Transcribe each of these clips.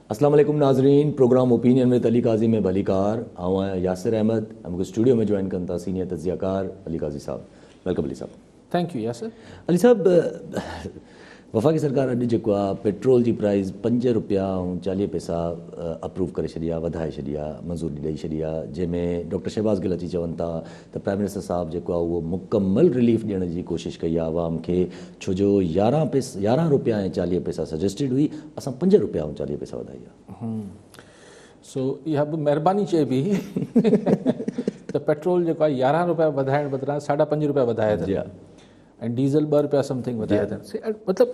अस्सलाम वालेकुम नाज़रीन, प्रोग्राम ओपिनियन में अली काजी में भलीकार आऊँ यासिर अहमद हमको स्टूडियो में ज्वाइन करता सीनियर तजियाकार Ali Qazi sahab. Welcome Ali sahab. Thank you Yasir. Ali sahab, वफ़ाक़ी सरकार अॼु जेको आहे पेट्रोल जी प्राइस 5 रुपया ऐं 40 पैसा अप्रूव करे छॾी आहे, वधाए छॾी आहे, मंज़ूरी ॾेई छॾी आहे, जंहिंमें डॉक्टर शहबाज़ गिल अची चवनि था त प्राइम मिनिस्टर साहब जेको आहे उहो मुकमल रिलीफ ॾियण जी कोशिशि कई आहे आवाम खे, छो जो 11 रुपया ऐं 40 पैसा सजेस्टेड हुई, असां 5 रुपया ऐं 40 पैसा वधाई आहे। सो इहा बि महिरबानी चइबी त पेट्रोल जेको आहे 11 रुपया वधाइण बदिरां 5.5 रुपया वधाए था ऐं डीज़ल 2 रुपया समथिंग वधाए था। मतिलबु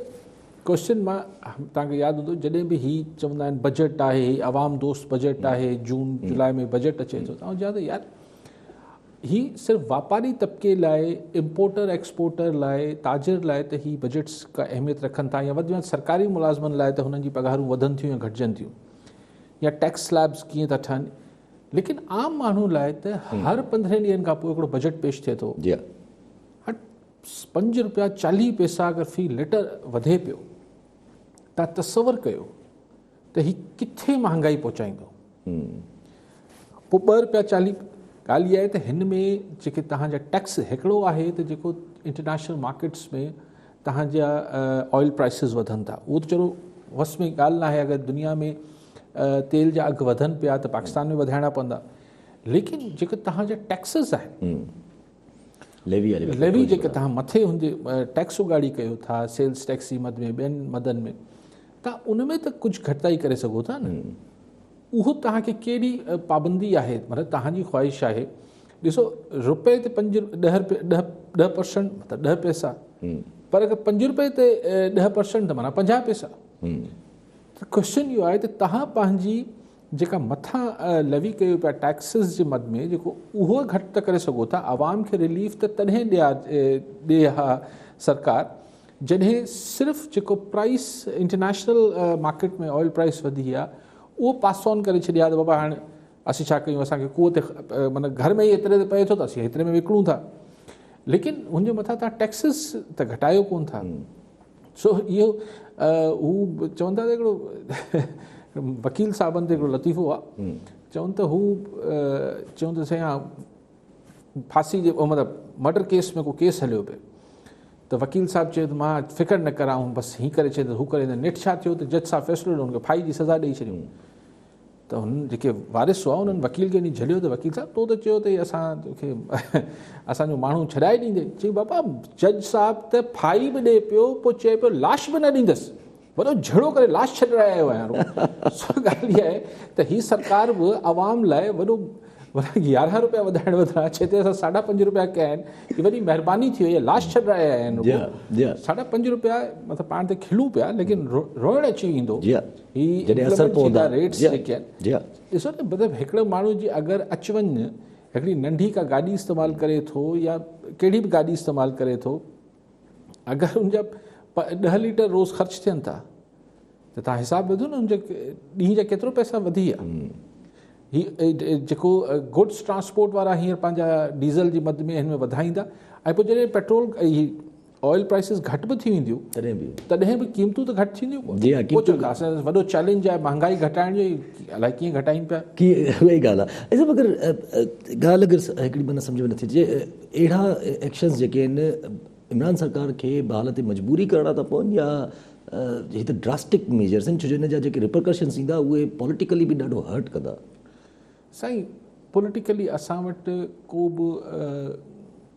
क्वेश्चन मां तव्हांखे यादि हूंदो जॾहिं बि ही चवंदा आहिनि बजट आहे, ही आवाम दोस्त बजट आहे, जून जुलाई में बजट अचे थो, तव्हां चवां त यार ही सिर्फ़ु वापारी तबिके लाइ, इम्पोर्टर एक्सपोर्टर लाइ, ताजिर लाइ त ही बजट्स का अहमियत रखनि था, या वधि में वधि सरकारी मुलाज़मनि लाइ त हुननि जी पघारूं वधनि थियूं या घटिजनि थियूं, या टैक्स स्लैब्स कीअं था ठहनि, लेकिन आम माण्हू लाइ त हर 15 ॾींहंनि खां पोइ हिकिड़ो बजट पेश थिए थो। 5 रुपया 40 पैसा अगरि फ़ी लीटर वधे पियो, तव्हां तसवर कयो त ही किथे महांगाई पहुचाईंदो। पोइ 2 रुपया 40 ॻाल्हि इहा आहे त हिन में जेके तव्हांजा टैक्स, हिकिड़ो आहे त जेको इंटरनेशनल मार्केट्स में तव्हांजा ऑयल प्राइसिस वधनि था, उहो त चलो वस में ॻाल्हि न आहे, अगरि दुनिया में तेल जा अघु वधनि पिया त पाकिस्तान में वधाइणा पवंदा, लेकिन जेके तव्हांजा टैक्सिस आहिनि, लेवी जेके तव्हां मथे हुनजे टैक्स उगाड़ी कयो था, सेल्स टैक्स जी मद में, ॿियनि मदनि में, तव्हां उन में त कुझु घटिताई करे सघो था न। उहो तव्हांखे कहिड़ी पाबंदी आहे, मतिलबु तव्हांजी ख़्वाहिश आहे, ॾिसो रुपए ते 10% मतिलबु 10 पैसा, पर अगरि 5 रुपए ते 10% त माना 50 पैसा। त क्वेश्चन इहो आहे त तव्हां पंहिंजी जेका मथां लेवी कयो पिया टैक्सिस जे मद में, जेको उहो घटि त करे सघो था, आवाम खे रिलीफ त तॾहिं ॾे हा सरकार जॾहिं सिर्फ़ु जेको प्राइस इंटरनेशनल मार्केट में ऑयल प्राइस वधी आहे उहो पास ऑन करे छॾिया त बाबा हाणे असीं छा कयूं, असांखे कुओ ते माना घर में ई एतिरे ते पए थो त असीं एतिरे में विकिणूं था, लेकिन हुनजे मथां तव्हां टैक्सिस त घटायो कोन था। सो इहो हू चवंदा त हिकिड़ो वकील साहबनि ते हिकिड़ो लतीफ़ो आहे, चवनि त हू चवनि त साईं फांसी जे मतिलबु मर्डर केस में को केस हलियो पियो, त वकील साहब चयो त मां फ़िक्रु न करां, बसि हीअं करे चए त हू करे, नेट छा थियो त जज साहब फ़ैसिलो ॾिनो, हुनखे फाई जी सज़ा ॾेई छॾियूं। त हुननि जेके वारिस हुआ उन्हनि वकील खे ॾींहुं झलियो, त वकील साहब तो त चयो त असां तोखे असांजो माण्हू छॾाए ॾींदे, चई बाबा जज साहब त फाई बि ॾे पियो, पोइ चए पियो लाश बि न ॾींदसि, वॾो झड़ो करे लाश छॾाए आयो आहियां। सो ॻाल्हि इहा आहे त ही सरकार बि आवाम लाइ वॾो 11 रुपया वधाइण बदिरां चए ते असां 5.5 रुपया कया आहिनि, ही वॾी महिरबानी थी वई आहे, लाश छॾाए आया आहिनि। 5.5 रुपया मतिलबु पाण ते खिलूं पिया, लेकिन रोइण अची वेंदो रेट्स जेके आहिनि। ॾिसो न, मतिलबु हिकिड़े माण्हू जी अगरि अचु वञु हिकिड़ी नंढी का गाॾी इस्तेमालु करे थो या कहिड़ी बि गाॾी इस्तेमालु करे थो, अगरि हुनजा 10 लीटर रोज़ ख़र्चु थियनि था त तव्हां हिसाबु विधो न हुनजे ॾींहं जा केतिरो पैसा वधी विया। ही जेको गुड्स ट्रांसपोर्ट वारा हींअर पंहिंजा डीज़ल जी मद में हिन में वधाईंदा, ऐं पोइ जॾहिं पेट्रोल ऑयल प्राइसिस घटि बि थी वेंदियूं तॾहिं बि क़ीमतूं त घटि थींदियूं। वॾो चैलेंज आहे महांगाई घटाइण जो, अलाए कीअं घटाइनि पिया। उहा ई ॻाल्हि आहे। ॻाल्हि अगरि हिकिड़ी माना सम्झ में नथी अचे, अहिड़ा एक्शन्स जेके आहिनि इमरान सरकार खे बहाल ते मजबूरी करणा था पवनि, या ही त ड्रास्टिक मेजर्स आहिनि, छो जो हिन जा जेके रिपरकशन्स ईंदा उहे पॉलिटिकली बि ॾाढो हर्ट कंदा। साईं पॉलिटिकली असां वटि को बि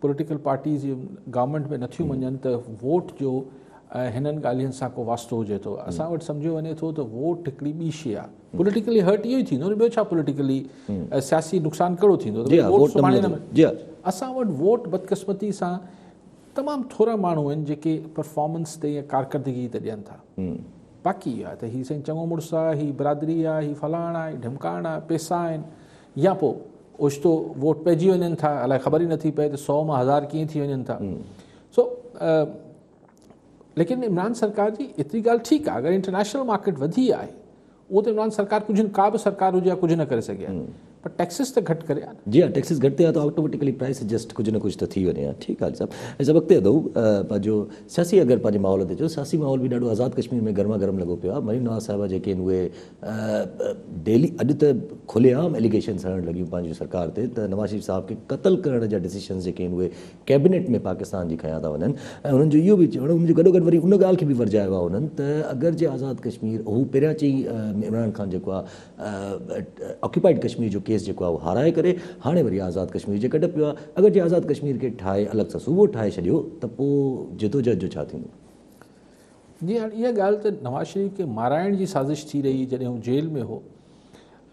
पॉलिटिकल पार्टीज़ गवर्नमेंट में नथियूं वञनि त वोट जो हिननि ॻाल्हियुनि सां को वास्तो हुजे थो। असां वटि सम्झो वञे थो त वोट हिकिड़ी ॿी शइ आहे, पॉलिटिकली हर्ट इहो ई थींदो, ॿियो छा पॉलिटिकली सियासी नुक़सानु कहिड़ो थींदो। असां वटि वोट बदकिस्मती सां तमामु थोरा माण्हू आहिनि जेके परफॉर्मेंस ते या कारकर्दगी ते ॾियनि था, बाक़ी आहे त हीअ साईं चङो मुड़ुसु आहे, हीअ बिरादरी आहे, हीअ फलाण आहे, ढिमकाइण आहे, पैसा आहिनि, या पोइ ओचितो वोट पइजी वञनि था, अलाए ख़बर ई नथी पए त 100 मां 1000 कीअं थी वञनि था। सो लेकिन इमरान सरकार जी एतिरी ॻाल्हि ठीकु आहे, अगरि इंटरनेशनल मार्केट वधी आहे उहो त इमरान सरकार कुझु का बि सरकार हुजे या कुझु न करे सघे, पर टैक्सिस त घटि करे आहे न। जी हाँ, टैक्सिस घटि थिया त ऑटोमेटिकली प्राइस एडजस्ट कुझु न कुझु त थी वञे हा। ठीकु आहे साहब। ऐं सभु अॻिते वधूं पंहिंजो सियासी अगरि पंहिंजे माहौल ते चयो, सियासी माहौल बि ॾाढो आज़ादु कश्मीर में गर्मा गर्म लॻो पियो आहे। मरीम नवाज़ साहिबा जेके आहिनि उहे डेली अॼु त खुलेआम एलिगेशन्स हणणु लॻियूं पंहिंजी सरकार ते त नवाज़ शरीफ़ साहिब खे क़तल करण जा डिसीशन्स जेके आहिनि उहे कैबिनेट में पाकिस्तान जी खयां था वञनि। ऐं हुननि जो इहो बि चवणु, हुननि जो गॾोगॾु वरी उन ॻाल्हि खे बि वरजायो आहे हुननि त अगरि जे आज़ादु कश्मीर, हू पहिरियां चई इमरान ख़ान जेको आहे ऑक्यूपाइड कश्मीर जो केस जेको आहे उहो हाराए करे हाणे वरी आज़ादु कश्मीर जे गॾु पियो आहे। अगरि जे आज़ादु कश्मीर खे ठाहे अलॻि सां सूबो ठाहे छॾियो त पोइ जिदोजहद जो छा थींदो? जी हाणे इहा ॻाल्हि त नवाज़ शरीफ़ खे माराइण जी साज़िश थी रही जॾहिं हू जेल में हो।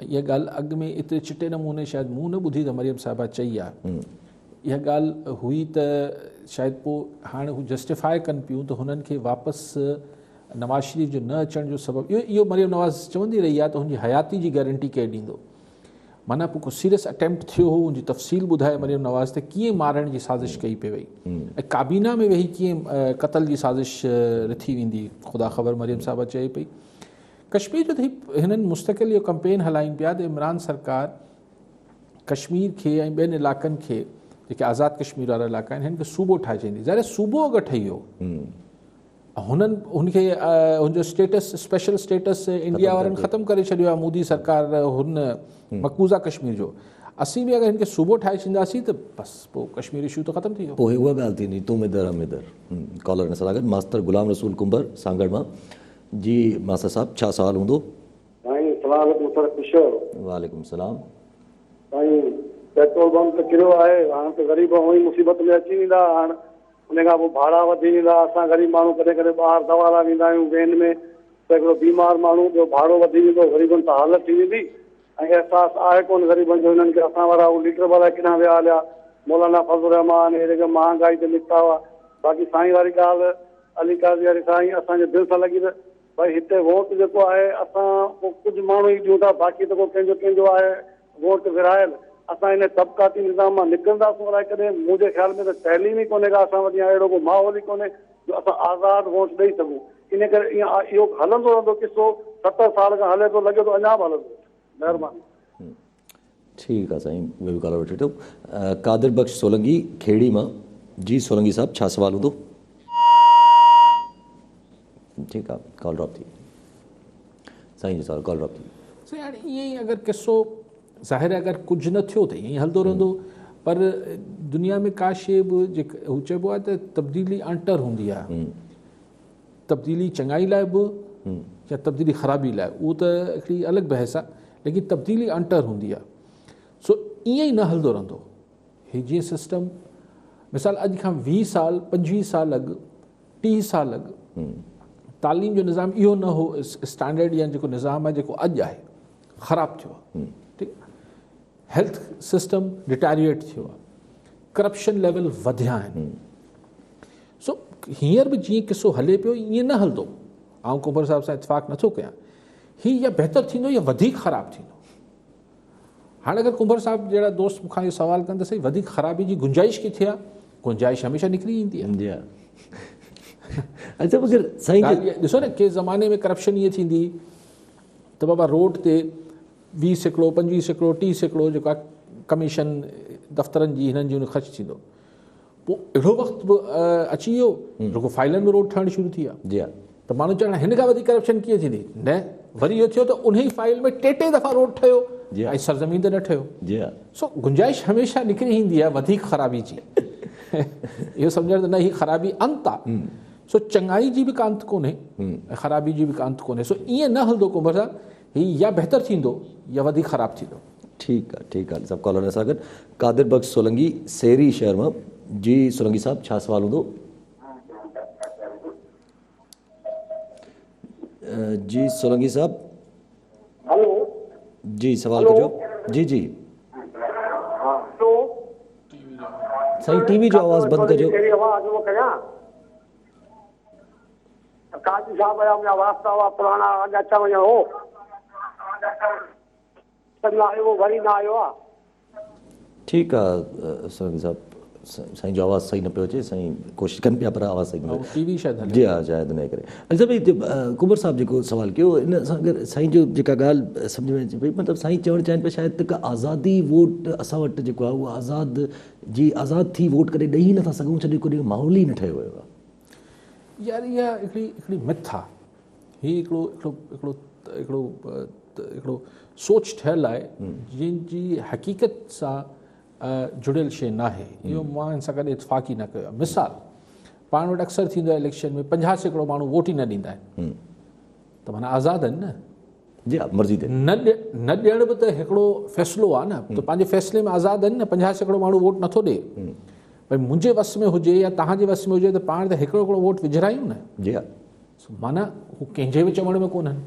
इहा ॻाल्हि अॻु में एतिरे चिटे नमूने शायदि मूं न ॿुधी त मरियम साहिबा चई आहे। इहा ॻाल्हि हुई त शायदि पोइ हाणे हू जस्टिफाए कनि पियूं त हुननि खे वापसि नवाज़ शरीफ़ जो न अचण जो सबबु इहो मरियम नवाज़ चवंदी रही आहे त हुनजी हयाती जी गारंटी केरु ॾींदो। माना पोइ को सीरियस अटैम्प्ट थियो हो, हुनजी तफ़सील ॿुधाए मरियम नवाज़ त कीअं मारण जी साज़िश कई पई वई ऐं काबीना में वेही कीअं क़तल जी साज़िश रिथी वेंदी, ख़ुदा ख़बर मरियम साहिबा चए पई। कश्मीर जो त हिननि मुस्तक़िल इहो कंपेन हलाइनि पिया त इमरान सरकार कश्मीर खे ऐं ॿियनि इलाइक़नि खे जेके आज़ादु कश्मीर वारा इलाइक़ा आहिनि हिन खे सूबो ठाहे छॾींदी। ज़ाहिर सूबो अगरि ठही वियो हुननि हुनखे हुनजो स्टेटस स्पेशल स्टेटस इंडिया वारनि ख़तमु करे छॾियो आहे मोदी सरकार हुन मक़बूज़ा कश्मीर जो। असीं बि अगरि हिनखे सूबो ठाहे छॾींदासीं त बसि पोइ कश्मीर इशू त ख़तमु थी वियो। पोइ उहा ॻाल्हि थींदी तूं में दर में दर। कॉलर सां गॾु मास्टर गुलाम रसूल कुंबर सांगड़ मां। जी मास्टर साहब, छा सवाल हूंदो? वालेकुम सलाम। साईं, पेट्रोल पंप त किरियो आहे, हाणे त ग़रीब उहो ई मुसीबत में अची वेंदा। हाणे उन खां पोइ भाड़ा वधी वेंदा। असां ग़रीब माण्हू कॾहिं कॾहिं ॿाहिरि दवा लाइ वेंदा आहियूं वेन में, त हिकिड़ो बीमार माण्हू ॿियो भाड़ो वधी वेंदो, ग़रीबनि सां हालत थी वेंदी। ऐं अहसासु आहे कोन ग़रीबनि जो हिननि खे। असां वारा उहो लीटर वारा किथां विया हलिया, मौलाना फज़ल रहमान अहिड़े जो महांगाई ते निकिता हुआ। बाक़ी साईं वारी ॻाल्हि अली काज़ी वारी साईं असांजे दिलि सां लॻी त भई हिते वोट जेको आहे असां पोइ कुझु माण्हू ई ॾियूं था, बाक़ी त को कंहिंजो आहे वोट विरायल। असां इन तबक़ाती निज़ाम मां निकिरंदासीं अलाए कॾहिं। मुंहिंजे ख़्याल में त तइलीम ई कोन्हे का असां वटि, या अहिड़ो को माहौल ई कोन्हे जो असां आज़ादु वोट ॾेई सघूं। इन करे इहो हलंदो रहंदो किसो, 70 साल खां हले थो, लॻे थो अञा बि हलंदो। महिरबानी। ठीकु आहे साईं, उहे बि कॉल वठी वठो। कादिर बख़्श सोलंगी खेड़ी मां। जी सोलंगी साहब, छा सवाल हूंदो? ठीकु आहे, कॉल ड्रॉप थी। साईं जो सवाल कॉल ड्रॉप थी। साईं हाणे ईअं ई अगरि किसो ज़ाहिर अगरि कुझु न थियो त ईअं ई हलंदो रहंदो। पर दुनिया में का शइ बि जेका हू चइबो आहे त तब्दीली अंटर हूंदी आहे। तब्दीली चङाई लाइ बि या तब्दीली ख़राबी लाइ, उहो त हिकिड़ी अलॻि बहस आहे, लेकिन तब्दीली अंटर हूंदी आहे। सो ईअं ई न हलंदो रहंदो। हीअ जीअं सिस्टम मिसाल अॼु खां 20 साल 25 साल अॻु 30 साल अॻु तालीम जो निज़ाम इहो न हो, स्टैंडर्ड या जेको निज़ाम आहे जेको अॼु आहे ख़राबु थियो आहे। ठीकु आहे, हेल्थ सिस्टम डिटेरिएट थियो आहे, करप्शन लेवल वधिया आहिनि। सो हींअर बि जीअं किसो हले पियो ईअं न हलंदो। आउं कुंबर साहिब सां इतफ़ाक़ नथो कयां। हीअ या बहितर थींदो या वधीक ख़राबु थींदो। हाणे अगरि कुंबर साहिब जहिड़ा दोस्त मूंखां इहो सवाल कनि त सही वधीक ख़राबी जी गुंजाइश किथे आहे? गुंजाइश हमेशह निकिरी ईंदी आहे। अच्छा मगर साईं ॾिसो न, के ज़माने में करप्शन ईअं थींदी त बाबा रोड ते 20 सैकड़ो 25 सैकड़ो 30 सैकड़ो जेको आहे कमीशन दफ़्तरनि जी हिननि जी ख़र्च थींदो। पोइ अहिड़ो वक़्तु बि अची वियो रुगो फाइलनि में रोड ठहणु शुरू थी आहे। जी हा, त माण्हू चवणु हिन खां वधीक करप्शन कीअं थींदी? न, वरी इहो थियो त उन ई फाइल में टे दफ़ा रोड ठहियो ऐं सरज़मीन ते न ठहियो। जी हा। सो गुंजाइश हमेशह निकिरी ईंदी आहे वधीक ख़राबी जी। इहो सम्झण त न ही ख़राबी अंत आहे। सो चङाई जी बि का अंत कोन्हे ऐं ख़राबी जी बि का अंत कोन्हे। सो ईअं न हलंदो कुंबर साहिब, हीअ या बहितर थींदो या वधीक ख़राबु थींदो। ठीकु आहे, ठीकु आहे। सभु कॉलर सां गॾु कादिर बख़्श सोलंगी सेरी शहर मां। जी सोलंगी साहब, छा सवाल हूंदो? जी सोलंगी साहब। हेलो जी सवाल कजो। जी जी साईं, टीवी जो आवाज़ बंदि कजो। काजी साहब आया, मुंहिंजा वास्ता हुआ पुराणा, अॼु अच वञो हो न आयो, वरी न आयो आहे। ठीकु आहे सोलंगी साहब, साईं जो आवाज़ु सही न पियो अचे, साईं कोशिशि कनि पिया पर आवाज़ु सही न पियो। टीवी शायदि हले। जी हा, शायदि हिन करे। अच्छा भाई, कुंवर साहब जेको सवाल कयो, इन सां अगरि साईं जो जेका ॻाल्हि सम्झ में अचे पई, मतिलबु साईं चवणु चाहिनि पिया शायदि त आज़ादी वोट असां वटि जेको आहे उहो आज़ादु थी वोट करे ॾेई नथा सघूं, छॾे को माहौल ई न ठहियो वियो आहे। यार इहा हिकिड़ी मिथ आहे, हीउ हिकिड़ो सोच ठहियलु आहे जंहिंजी हक़ीक़त सां जुड़ियल शइ न आहे। इहो मां हिन सां गॾु इतफ़ाक़ ई न कयो आहे। मिसाल, पाण वटि अक्सर थींदो आहे इलेक्शन में 50% माण्हू वोट ई न ॾींदा आहिनि, त माना आज़ादु आहिनि न। जी हा, मर्ज़ी ते न ॾियण बि त हिकिड़ो फ़ैसिलो आहे न, त पंहिंजे फ़ैसिले में आज़ादु आहिनि न। 50% माण्हू वोट नथो ॾिए, भई मुंहिंजे वस में हुजे या तव्हांजे वस में हुजे त पाण त हिकिड़ो हिकिड़ो वोट विझरायूं न। जी हा, माना हू कंहिंजे बि चवण में कोन्हनि।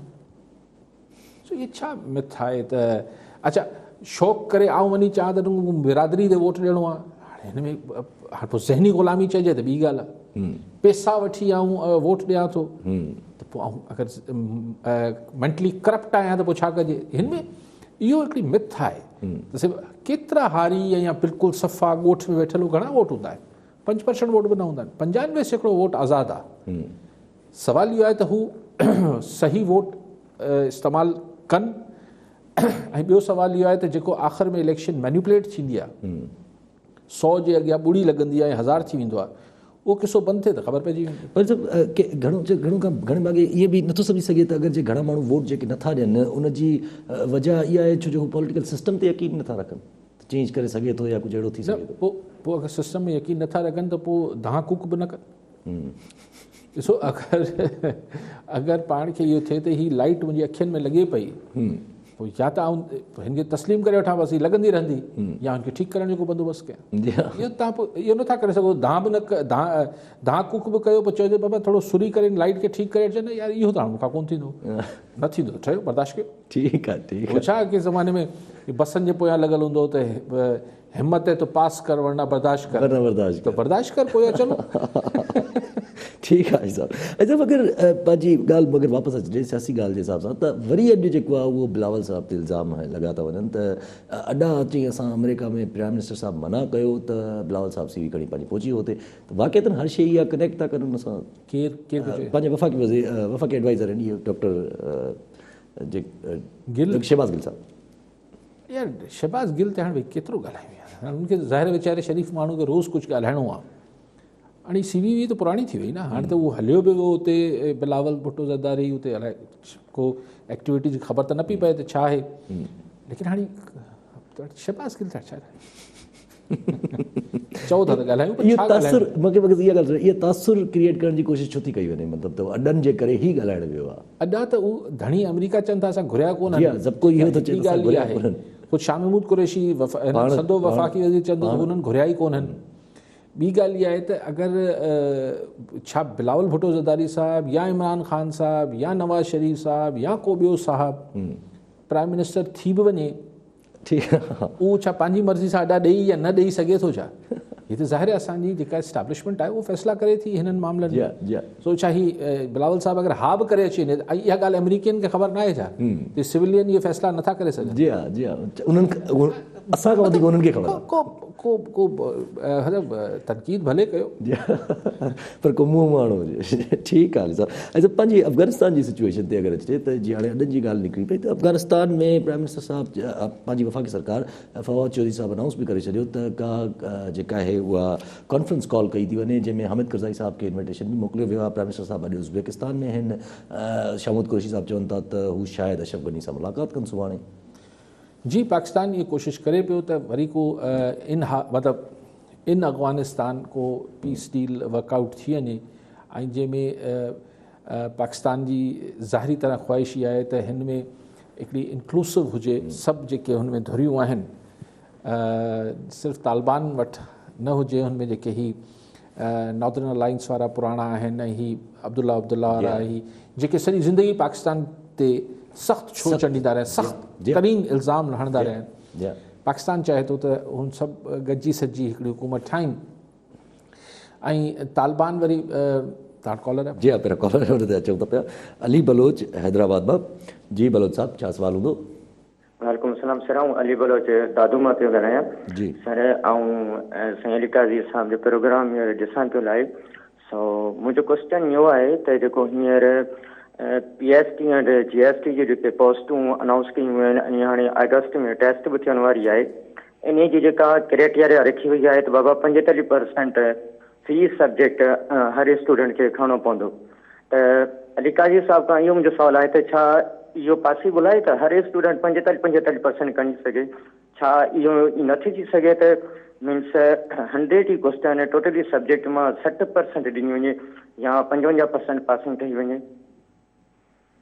सो इहे छा मिथ आहे त अच्छा शौक़ु करे आऊं वञी चवां त बिरादरी ते वोट ॾियणो आहे, हाणे हिन में हाणे पोइ ज़हनी ग़ुलामी चइजे त ॿी ॻाल्हि आहे। पैसा वठी आऊं वोट ॾियां थो त पोइ आऊं अगरि मेंटली करप्ट आहियां त पोइ छा कजे। हिन में इहो हिकिड़ी मिथ आहे त सिर्फ़ु केतिरा हारी या बिल्कुलु सफ़ा ॻोठ में वेठल घणा वोट हूंदा आहिनि, 5% वोट बि न हूंदा आहिनि, 95% वोट आज़ादु आहे। सवाल इहो आहे त हू सही वोट इस्तेमालु कनि, ऐं ॿियो सुवाल इहो आहे त जेको आख़िर में इलेक्शन मैन्युपुलेट थींदी आहे, 100 जे अॻियां ॿुड़ी लॻंदी आहे ऐं 1000 थी वेंदो आहे, उहो किसो बंदि थिए त ख़बर पइजी वेंदी। पर जब घणे भाॻे इहे बि नथो सम्झी सघे त अगरि जे घणा माण्हू वोट जेके नथा ॾियनि, उनजी वजह इहा आहे छो जो हू पॉलिटिकल सिस्टम ते यकीन नथा रखनि, चेंज करे सघे थो या कुझु अहिड़ो थी सघे थो। पोइ अगरि सिस्टम में यकीन नथा रखनि त पोइ दहा कूक बि न कनि। ॾिसो, अगरि पाण खे इहो थिए त हीअ लाइट मुंहिंजी अखियुनि में लॻे पई, पोइ या त आउं हिनखे तस्लीम करे वठां बसि, हीअ लॻंदी रहंदी, या हुनखे ठीकु करण जो बंदोबस्तु कयां। इहो तव्हां पोइ इहो नथा करे सघो। दहा बि न दहा कूक बि कयो, पोइ चइजो बाबा थोरो सुरी करे लाइट खे ठीकु करे अचे न, यार इहो त हाणे मूंखां कोन्ह थींदो, न थींदो त ठहियो, बर्दाश्त कयो। ठीकु आहे, ठीकु आहे। छा के ज़माने में बसनि जे पोयां लॻल हूंदो त हिम्मत है तो पास कर वरना बर्दाश्त कर, तो बर्दाश्त कर, पोयां चलो। ठीकु आहे साहब। अच्छा, अगरि पंहिंजी ॻाल्हि अगरि वापसि अचिजे सियासी ॻाल्हि जे हिसाब सां, त वरी अॼु जेको आहे उहो बिलावल साहब ते इल्ज़ाम लॻा था वञनि त अॾा अची असां अमेरिका में प्राइम मिनिस्टर साहब मना कयो त बिलावल साहब सीवी खणी पंहिंजी पहुची वियो हुते, त वाक़ई हर शइ इहा कनेक्ट था कनि हुन सां। केरु पंहिंजे वफ़ाक़ी एडवाइज़र आहिनि इहे डॉक्टर गिल, शहबाज़ गिल साहब। यार शहबाज़ गिल ते हाणे केतिरो ॻाल्हायूं यार, उनखे ज़ाहिर वीचारे शरीफ़ माण्हू खे रोज़ु कुझु ॻाल्हाइणो आहे। हाणे सीवी त पुराणी थी वई न, हाणे त उहो हलियो बि वियो हुते, बिलावल भुट्टो ज़रदारी हुते अलाए को एक्टिविटी जी ख़बर त न पई पए त छा आहे, लेकिन हाणे शहबाज़ गिल छा चओ था त ॻाल्हायूं। इहा तासुर क्रिएट करण जी कोशिशि छो थी कई वञे, मतिलबु त अॾनि जे करे ई ॻाल्हाइण वियो आहे। अॾा त उहो धणी अमेरिका चवनि था असां घुरिया कोन, ॻाल्हि आहे ख़ुदि शाह महमूद कुरैशी सदो वफ़ाक़ी वज़ीर चवंदो त हुननि घुरिया ई कोन्हनि। ॿी ॻाल्हि इहा आहे त अगरि छा बिलावल भुट्टो ज़रदारी साहिबु या इमरान ख़ान साहिबु या नवाज़ शरीफ़ साहिबु या को ॿियो साहिबु प्राइम मिनिस्टर थी बि वञे, ठीकु आहे, उहो छा पंहिंजी मर्ज़ी सां अॾा ॾेई या न ॾेई सघे थो छा? हीअ त ज़ाहिर आहे असांजी जेका एस्टेब्लिशमेंट आहे उहो फ़ैसिला करे थी हिननि मामलनि में। सो छा ही बिलावल साहिबु अगरि हा बि करे अची वञे, इहा ॻाल्हि अमेरिकियुनि खे ख़बर न आहे छा त सिविलियन इहे फ़ैसिला नथा करे सघनि? जी हा, जी हा, असांखां वधीक उन्हनि खे ख़बर आहे। को तनक़ीद भले कयो, पर को मुंहुं माण्हू हुजे। ठीकु आहे साहब। अच्छा, पंहिंजी अफ़गानिस्तान जी सिचुएशन ते अगरि अचे त जीअं हाणे अॾनि जी ॻाल्हि निकिरी पई त अफ़गानिस्तान में प्राइम मिनिस्टर साहिबु पंहिंजी वफ़ाक़ी सरकार फवाद चौधरी साहिबु अनाउंस बि करे छॾियो त का जेका आहे उहा कॉन्फ्रेंस कॉल कई थी वञे, जंहिंमें हामिद करज़ाई साहिब खे इन्विटेशन बि मोकिलियो वियो आहे। प्राइम मिनिस्टर साहिबु अॼु उज़्बेकिस्तान में आहिनि। शाह महमूद कुरैशी साहिबु चवनि था त हू शायदि अशरफ गनी सां मुलाक़ात कनि सुभाणे। जी, पाकिस्तान ये कोशिशि करे पियो त वरी को मतिलबु इन अफ़गानिस्तान को पीस डील वर्कआउट थी वञे, ऐं जंहिंमें पाकिस्तान जी ज़ाहिरी तरह ख़्वाहिश इहा आहे त हिन में हिकिड़ी इंक्लूसिव हुजे, सभु जेके हुन में धुरियूं आहिनि, सिर्फ़ु तालिबान वटि न हुजे, हुन में जेके ही नॉर्दर्न अलायंस वारा पुराणा आहिनि ऐं ही अब्दुल्ला वारा, ही जेके सॼी ज़िंदगी पाकिस्तान ते सख़्तु छो चंडीदा रहिया, सख़्तु तरीन इल्ज़ाम हणंदा रहिया, पाकिस्तान चाहे थो त हुन सभु गॾिजी सॼी हिकिड़ी हुकूमत ठाहिनि। ऐं तालिबान वरी तव्हां कॉलर आहे? जी हा, पहिरियों कॉलर ते अचूं था पिया। अली बलोच हैदराबाद मां। जी बलोच साहब, छा सवाल हूंदो? वालेकुम सलाम सर, आऊं अली बलोच दादू मां पियो ॻाल्हायां जी सर। ऐं साईं अली काज़ी साहब जो प्रोग्राम हींअर ॾिसां पियो लाइव। सो मुंहिंजो क्वेश्चन इहो आहे त जेको हींअर PST ऐं GST जी जेके पोस्टूं अनाउंस कयूं आहिनि, ऐं हाणे अगस्त में टेस्ट बि थियण वारी आहे, इन जी जेका क्राइटेरिया रखी वई आहे त बाबा 45% फी सब्जेक्ट हर स्टूडेंट खे खणणो पवंदो। त अली काज़ी साहब खां इहो मुंहिंजो सुवालु आहे त छा इहो पॉसिबल आहे त हर स्टूडेंट 45% खणी सघे? छा इहो नथी थी सघे त मीन्स 100 ई क्वेश्चन टोटली सब्जेक्ट मां 60% ॾिनी वञे या 55% पासिंग कई वञे?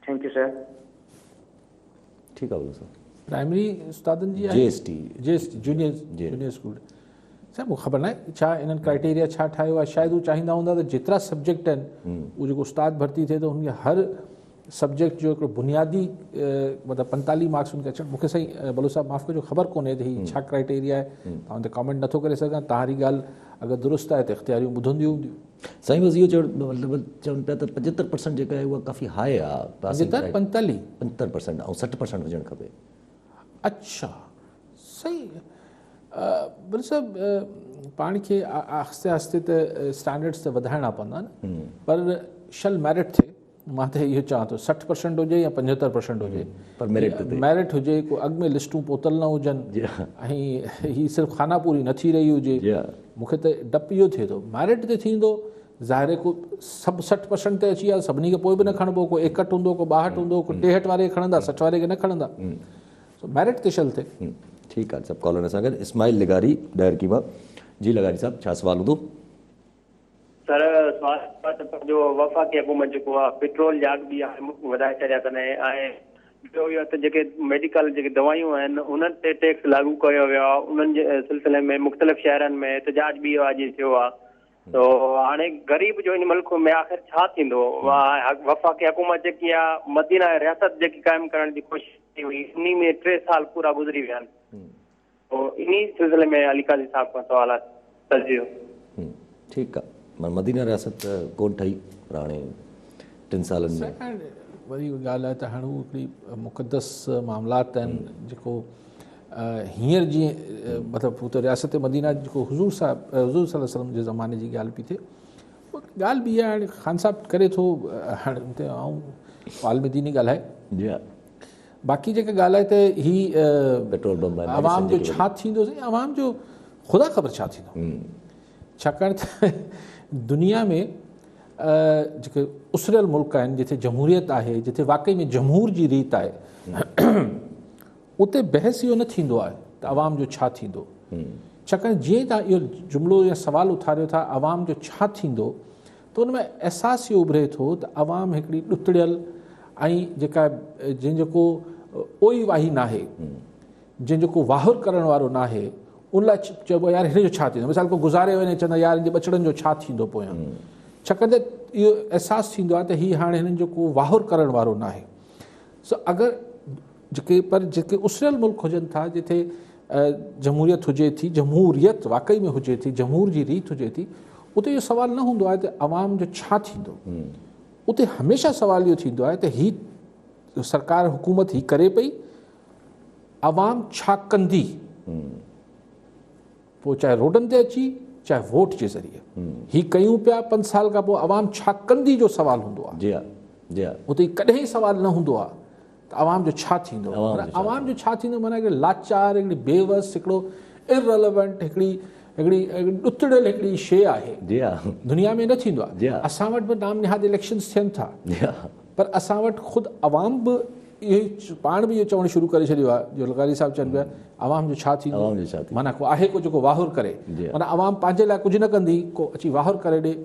Thank U sir. ठीकु आहे बोलो सर। प्राइमरी उस्तादनि जी आहे GST जूनियर स्कूल। साईं मूंखे ख़बर न आहे छा इन्हनि क्राइटेरिया छा ठाहियो आहे। शायदि हू चाहींदा हूंदा त जेतिरा सब्जेक्ट आहिनि उहो जेको उस्ताद भर्ती थिए त हुनखे हर सब्जेक्ट जो हिकिड़ो बुनियादी मतिलबु 45 मार्क्स हुनखे अचनि। मूंखे साईं बलो साहब माफ़ु कजो, ख़बर कोन्हे त हीअ छा क्राइटेरिया आहे, तव्हां ते कमेंट नथो करे सघां। तव्हांजी ॻाल्हि अगरि दुरुस्त आहे त इख़्तियारियूं ॿुधंदियूं हूंदियूं। साईं बसि इहो मतिलबु चवनि पिया त 75% जेका आहे उहा काफ़ी हाई आहे, 45% ऐं 60% हुजणु खपे। अच्छा सही। बलो साहब पाण खे आहिस्ते आहिस्ते त स्टैंडर्ड्स त वधाइणा पवंदा न, पर शल मेरिट थिए। मां त इहो चवां थो 60% हुजे या 75% हुजे, पर मेरिट हुजे, को अॻु में लिस्टूं पोतल न हुजनि ऐं हीअ सिर्फ़ु खानापूरी न थी रही हुजे। मूंखे त डपु इहो थिए थो मेरिट ते थींदो ज़ाहिर को सभु 60% ते अची विया, सभिनी खे पोइ बि न खणबो, को 61 हूंदो, को 62 हूंदो, को 63 वारे खे खणंदा, 60 वारे खे न खणंदा। सो मेरिट ते शल थिए। ठीकु आहे। सभु कॉलर सां गॾु इस्माइल लिगारी डायरकी मां। जी लिगारी साहब, छा सुवाल हूंदो? सर सवाल जो वफ़ाक़ी हुकूमत जेको आहे पेट्रोल जा अघु बि आहे वधाए छॾिया अथनि, ऐं ॿियो इहो त जेके मेडिकल जेके दवायूं आहिनि उन्हनि ते टैक्स लागू कयो वियो आहे। उन्हनि जे सिलसिले में मुख़्तलिफ़ शहरनि में एहतजाज बि अॼु थियो आहे। तो हाणे ग़रीब जो इन मुल्क में आख़िर छा थींदो? वफ़ाक़ी हुकूमत जेकी आहे मदीना रियासत जेकी क़ाइमु करण जी कोशिशि कई हुई, उन में 3 साल पूरा गुज़री विया आहिनि। तो इन सिलसिले में अली काज़ी साहब खां सुवाल आहे तर्जीह। ठीकु आहे। मां मदीना रियासत कोन ठही, पर हाणे 3 सालनि में वरी ॻाल्हि आहे त हाणे हू हिकिड़ी मुक़दस मामलात आहिनि जेको हींअर जीअं मतिलबु हू त रियासत मदीना जेको हज़ूर सल्लल्लाहु अलैहि वसल्लम जे ज़माने जी ॻाल्हि पई थिए। ॻाल्हि बि आहे हाणे ख़ान साहब करे थो, हाणे हुते आऊं फाल में दीनी ॻाल्हाए। जी हा। बाक़ी जेका ॻाल्हि आहे त हीअ पेट्रोल बम आवाम जो छा थींदो, आवाम जो ख़ुदा ख़बर छा थींदो। छाकाणि त दुनिया में जेके उसरियल मुल्क आहिनि, जिथे जमहूरियत आहे, जिथे वाक़ई में जमहूर जी रीत आहे, उते बहस इहो न थींदो आहे त आवाम जो छा थींदो। छाकाणि जीअं तव्हां इहो जुमिलो या सुवालु उथारियो था आवाम जो छा थींदो, त उन में अहसासु इहो उभिरे थो त आवाम हिकिड़ी ॾुतड़ियल ऐं जेका जंहिंजो को ओई वाही नाहे, जंहिंजो को वाहुर करण वारो नाहे, उन लाइ चइबो यार हिन जो छा थींदो। मिसाल को गुज़ारे वञे चवंदा यार हिन जे बचड़नि जो छा थींदो पोयां। छाकाणि त इहो अहसासु थींदो आहे त हीअ हाणे हिननि जो को वाहुर करण वारो नाहे। सो अगरि जेके उसरियल मुल्क हुजनि था, जिथे जमहूरियत हुजे थी, जमहूरियत वाक़ई में हुजे थी, जमहूर जी रीत हुजे थी, उते इहो सुवालु न हूंदो आहे त आवाम जो छा थींदो। उते हमेशह सुवालु इहो थींदो आहे त हीअ सरकार हुकूमत ही करे पई, आवाम छा कंदी, पोइ चाहे रोडनि ते अची चाहे वोट जे ज़रिए ही कयूं पिया 5 साल खां पोइ आवाम छा कंदी जो सुवालु हूंदो आहे। जी हा, जी हा। उते कॾहिं सुवालु न हूंदो आहे त आवाम जो छा थींदो। आवाम जो छा थींदो माना हिकिड़ी लाचार, हिकिड़ी बेवस, हिकिड़ो इररिलेवेंट, हिकिड़ी ॾुतड़ियल हिकिड़ी शइ आहे। जी हा। दुनिया में न थींदो आहे। असां वटि बि नाम निहाद इलेक्शन्स थियनि था, पर असां वटि ख़ुदि आवाम बि इहो पाण बि इहो चवणु शुरू करे छॾियो आहे, जो लकारी साहब चवनि पिया आवाम जो छा थींदो। माना को आहे को जेको वाहुर करे, माना आवाम पंहिंजे लाइ कुझु न कंदी, को अची वाहुर करे ॾे।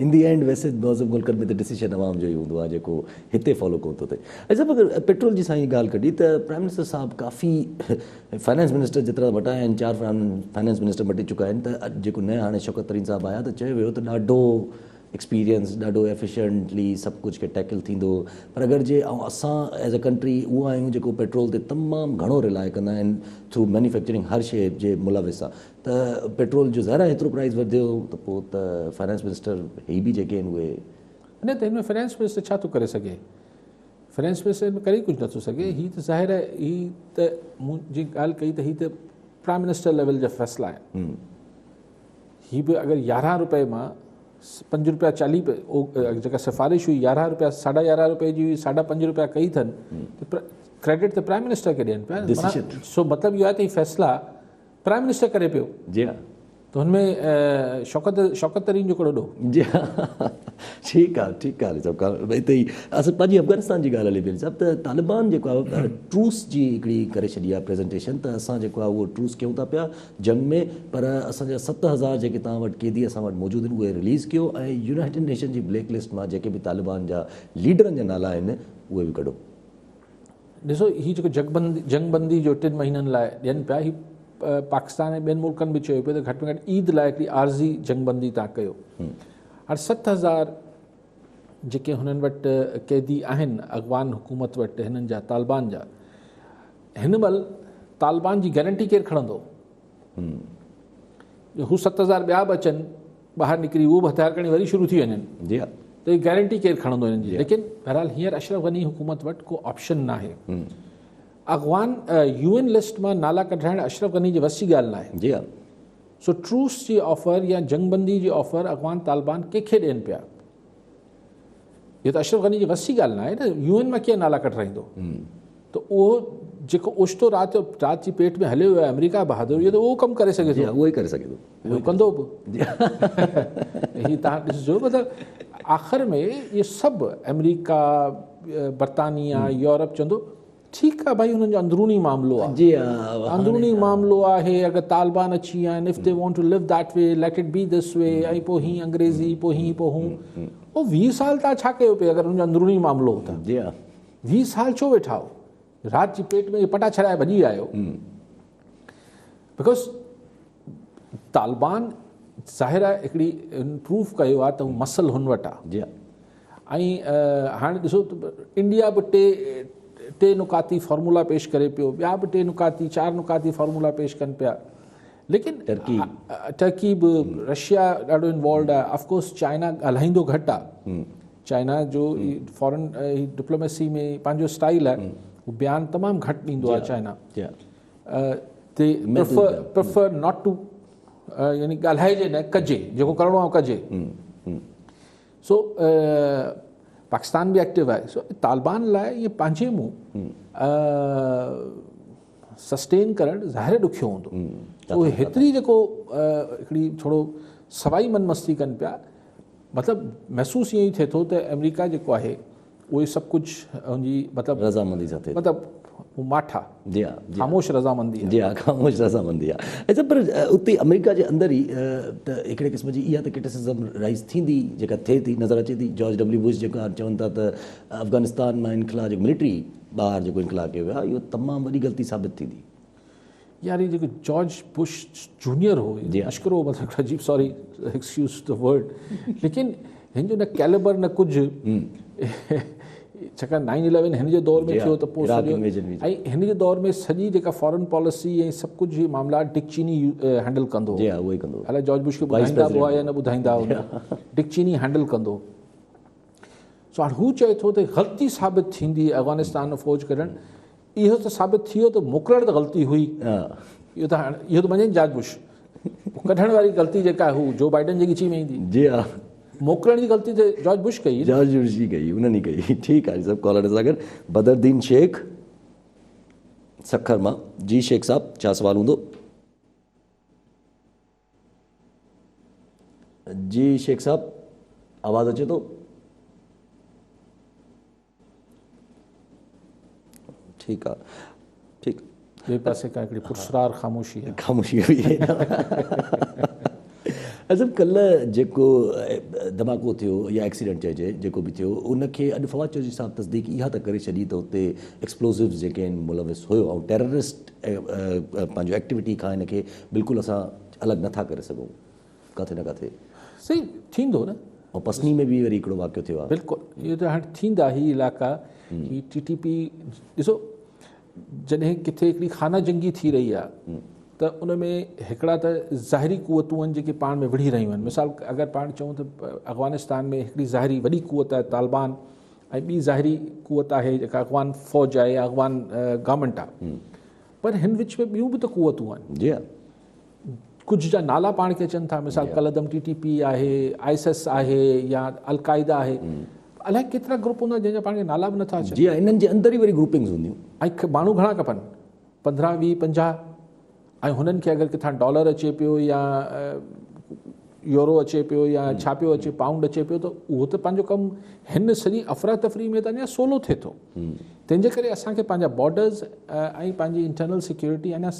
इन दी एंड वैसे मौज़ूब मुल्कनि में त डिसीजन आवाम जो ई हूंदो आहे जेको हिते फॉलो कोन थो थिए। ऐं सभु अगरि पेट्रोल जी साईं ॻाल्हि कढी त प्राइम मिनिस्टर साहिबु काफ़ी फाइनेंस मिनिस्टर जेतिरा मटाया आहिनि, 4 फाइनेंस मिनिस्टर मटी चुका आहिनि, त जेको नया हाणे शौकत तरीन साहिबु आया त चयो वियो त ॾाढो एक्सपीरियंस, ॾाढो एफिशिएंटली सभु कुझु खे टैकल थींदो। पर अगरि जे असां एज़ अ कंट्री उहो आहियूं जेको पेट्रोल ते तमामु घणो रिलाए कंदा आहिनि थ्रू मैन्युफैक्चरिंग हर शइ जे मुलविस आहे, त पेट्रोल जो ज़रा एतिरो प्राइस वधियो त पोइ त फाइनेंस मिनिस्टर ही बि जेके आहिनि उहे न त हिन में फाइनेंस मिनिस्टर छा थो करे सघे। फाइनेंस मिनिस्टर में करे कुझु नथो सघे। ही त ज़ाहिर आहे, ही त मुंहिंजी ॻाल्हि कई त ही त प्राइम मिनिस्टर लेवल जा फ़ैसिला आहिनि। ही बि अगरि 11 रुपए मां 5 रुपया 40 जेका सिफारिश हुई 11 रुपया 11.5 रुपए जी हुई 5.5 रुपया कई अथनि, त क्रेडिट त प्राइम मिनिस्टर खे ॾियनि पिया। सो मतिलबु इहो आहे त ही फ़ैसिला प्राइम मिनिस्टर करे पियो। जी हाँ, त हुनमें शौकत तरीन जो कहिड़ो ॾोह? जी हाँ, ठीकु आहे सभु हिते ई असां पंहिंजी अफ़गानिस्तान जी ॻाल्हि हले पई सभु। त तालिबान जेको आहे ट्रूस जी हिकिड़ी करे छॾी आहे प्रेज़ेंटेशन, त असां जेको आहे उहो ट्रूस कयूं था पिया जंग में, पर असांजा 7,000 जेके तव्हां वटि क़ैदी असां वटि मौजूदु आहिनि उहे रिलीज़ कयो, ऐं यूनाइटेड नेशन जी ब्लैक लिस्ट मां जेके बि तालिबान जा लीडरनि जा नाला आहिनि उहे बि कढो। ॾिसो, ही जेको जंगबंदी जो 3 महीननि लाइ ॾियनि पिया, ही पाकिस्तान ऐं ॿियनि मुल्कनि बि चयो पियो त घटि में घटि ईद लाइ हिकिड़ी आर्ज़ी जंगबंदी तव्हां कयो। हाणे 7,000 जेके हुननि वटि क़ैदी आहिनि अफ़गान हुकूमत वटि, हिननि जा तालिबान जा, हिन महिल तालिबान जी गारंटी केरु खणंदो? हू 7,000 ॿिया बि अचनि ॿाहिरि निकिरी, उहो बि हथियार खणी वरी शुरू थी वञनि, जी हाँ, त ही गारंटी केरु खणंदो हिननि जी? लेकिन बहरहाल हींअर अशरफ गनी हुकूमत वटि को ऑप्शन न आहे। अफ़गान UN लिस्ट मां नाला कढाइण अशरफ गनी जी वसी ॻाल्हि न आहे। जी हाँ, सो ट्रूस जी ऑफर या जंगबंदी जी ऑफर अफ़गान तालिबान कंहिंखे ॾियनि पिया? इहो त अशरफ गनी जी वसी ॻाल्हि न आहे न। UN मां कीअं नाला कढाईंदो? त उहो जेको ओचितो राति जी पेट में हलियो आहे अमेरिका बहादुर, इहो त उहो कमु करे सघे थो, उहो ई करे सघे थो, उहो कंदो बि। ही तव्हां ॾिसिजो, मतिलबु आख़िर में इहे सभु अमेरिका, बरतानिया, यूरोप चवंदो ठीकु आहे भाई, हुननि जो अंदरूनी मामिलो आहे। जी हाँ, अंदरूनी मामिलो आहे। अगरि तालिबान अची विया आहिनि, if they want to live that way, let it be this way, ऐं पोइ हीअं अंग्रेज़ी, पोइ हीअं, पोइ हूं। पोइ 20 साल तव्हां छा कयो पिए अगरि हुनजो अंदरूनी मामिलो हो त? जी हाँ, 20 साल छो वेठा हो? राति जी पेट में पटा छॾाए भॼी आयो। बिकॉज़ तालिबान ज़ाहिर आहे हिकिड़ी प्रूफ कयो आहे त हू मसल हुन वटि आहे। जी हाँ, ऐं हाणे ॾिसो इंडिया बि टे नुकाती फॉर्मूला पेश करे पियो, ॿिया बि 4 नुकाती फॉर्मूला पेश कनि पिया, लेकिन टर्की बि, रशिया ॾाढो इन्वॉल्व आहे। ऑफकोर्स चाइना ॻाल्हाईंदो घटि आहे। चाइना जो फॉरेन डिप्लोमेसी में पंहिंजो स्टाइल आहे, उहो बयानु तमामु घटि ॾींदो आहे। चाइना ते प्रिफर नॉट टू, यानी ॻाल्हाइजे न, कजे, जेको करिणो आहे कजे। सो पाकिस्तान बि एक्टिव आहे। सो तालिबान लाइ इहे पंहिंजे मुंहुं सस्टेन करणु ज़ाहिर ॾुखियो हूंदो। उहे हेतिरी जेको हिकिड़ी थोरो सवाई मन मस्ती कनि पिया, मतिलबु महसूसु ईअं ई थिए थो त अमेरिका जेको आहे उहे सभु कुझु हुनजी मतिलबु रज़ामंदी सां थिए, मतिलबु माठा, जी हाँ, ख़ामोश रज़ामंदी आहे। जी हाँ, ख़ामोश रज़ामंदी आहे। ऐं पर उते अमेरिका जे अंदरि ई त हिकिड़े क़िस्म जी इहा त क्रिटिसिज़म राइज़ थींदी, जेका थिए थी, नज़र अचे थी। George W. बुश जेका चवनि था त अफ़गानिस्तान मां इनखिला जेको मिलिट्री ॿाहिरि जेको इनखिला कयो वियो आहे, इहो तमामु वॾी ग़लती साबित थींदी। यार ये जेको जॉर्ज बुश जूनियर हो, मश्करो, मतिलबु अजीब, सॉरी एक्सक्यूज़ द वर्ड, लेकिन हिन जो न कैलिबर न कुझु। छाकाणि 9/11 हिन जे दौर में थियो त पोइ ऐं हिन जे दौर में सॼी जेका फॉरेन पॉलिसी ऐं सभु कुझु ही मामला डिक चेनी हैंडल कंदो। अलाए जॉर्ज बुश खे ॿुधाईंदा हुआ या न ॿुधाईंदा हुआ, डिक चेनी हैंडल कंदो। सो हाणे हू चए थो त ग़लती साबित थींदी अफ़गानिस्तान में फ़ौज कढणु। इहो त साबित थी वियो त मोकिलण त ग़लती हुई, इहो त मञे जॉर्ज बुश। कढण वारी ग़लती जेका हू जो बाइडन जी ॻिची में ईंदी। जी हा, मोकिलण जी ग़लती त जॉर्ज बुश कई, जॉर्ज बुश जी कई, उन्हनि कई। ठीकु आहे सभु कॉलर सां गॾु बदरुद्दीन शेख सखर मां। जी शेख साहब, छा सवाल हूंदो? जी शेख साहब, आवाज़ अचे थो? ठीकु आहे, ठीकु। ॿिए पासे का हिकिड़ी पुरस्कार ख़ामोशी आहे, ख़ामोशी हुई। अॼु कल्ह जेको धमाको थियो या एक्सीडेंट चइजे, जेको बि थियो, उनखे अॼु फवाद चौधरी साहब तस्दीक इहा त करे छॾी त उते एक्सप्लोसिव्स जेके आहिनि मुलविस हुयो, ऐं टेररिस्ट पंहिंजो एक्टिविटी खां हिनखे बिल्कुलु असां अलॻि नथा करे सघूं किथे न किथे। सही थींदो न। ऐं पसनी में बि वरी हिकिड़ो वाक़ियो थियो आहे। बिल्कुलु, इहो त हाणे थींदा ही इलाइक़ा। ही TTP ॾिसो, जॾहिं किथे हिकिड़ी खाना जंगी थी रही आहे त उन में हिकिड़ा त ज़ाहिरी क़ुवतूं आहिनि जेके पाण में विढ़ी रहियूं आहिनि। मिसाल अगरि पाण चऊं त अफ़गानिस्तान में हिकिड़ी ज़ाहिरी वॾी क़ुवत आहे तालिबान ऐं ॿी ज़ाहिरी क़ुवत आहे जेका अॻवान फ़ौज आहे या अॻवान गवर्नमेंट आहे, पर हिन विच में ॿियूं बि त क़ुवतूं आहिनि। जी हा, कुझु जा नाला पाण खे अचनि था, मिसाल कलदम TTP आहे, ISIS आहे या अलक़ाइदा आहे, अलाए केतिरा ग्रुप हूंदा जंहिंजा पाण खे नाला बि नथा अचनि। जी हा, इन्हनि जे अंदरि ई वरी ग्रुपिंग्स हूंदियूं। ऐं माण्हू घणा खपनि, 15, 20, 50, ऐं हुननि खे अगरि किथां डॉलर अचे पियो या यूरो अचे पियो या छा पियो अचे, पाउंड अचे पियो, त उहो त पंहिंजो कमु हिन सॼी अफ़रा तफ़री में त अञा सोलो थिए थो। तंहिंजे करे असांखे पंहिंजा बॉर्डर्स ऐं पंहिंजी इंटरनल सिक्योरिटी अञा